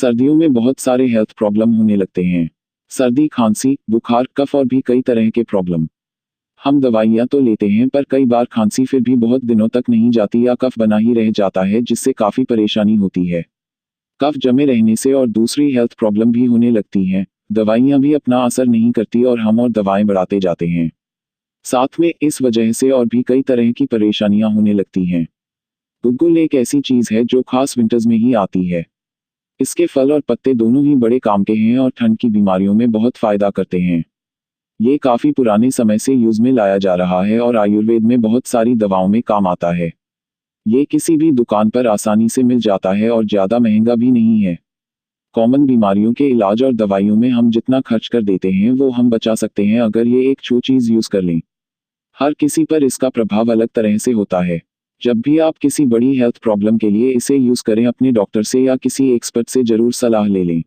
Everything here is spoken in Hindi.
सर्दियों में बहुत सारे हेल्थ प्रॉब्लम होने लगते हैं। सर्दी, खांसी, बुखार, कफ और भी कई तरह के प्रॉब्लम। हम दवाइयाँ तो लेते हैं पर कई बार खांसी फिर भी बहुत दिनों तक नहीं जाती या कफ बना ही रह जाता है जिससे काफ़ी परेशानी होती है। कफ जमे रहने से और दूसरी हेल्थ प्रॉब्लम भी होने लगती हैं। दवाइयाँ भी अपना असर नहीं करती और हम और दवाएं बढ़ाते जाते हैं। साथ में इस वजह से और भी कई तरह की परेशानियां होने लगती हैं। गुग्गुल एक ऐसी चीज़ है जो खास विंटर्स में ही आती है। इसके फल और पत्ते दोनों ही बड़े काम के हैं और ठंड की बीमारियों में बहुत फायदा करते हैं। ये काफ़ी पुराने समय से यूज में लाया जा रहा है और आयुर्वेद में बहुत सारी दवाओं में काम आता है। ये किसी भी दुकान पर आसानी से मिल जाता है और ज़्यादा महंगा भी नहीं है। कॉमन बीमारियों के इलाज और दवाइयों में हम जितना खर्च कर देते हैं वो हम बचा सकते हैं अगर ये एक छो चीज़ यूज़ कर लें। हर किसी पर इसका प्रभाव अलग तरह से होता है। जब भी आप किसी बड़ी हेल्थ प्रॉब्लम के लिए इसे यूज़ करें अपने डॉक्टर से या किसी एक्सपर्ट से ज़रूर सलाह ले लें।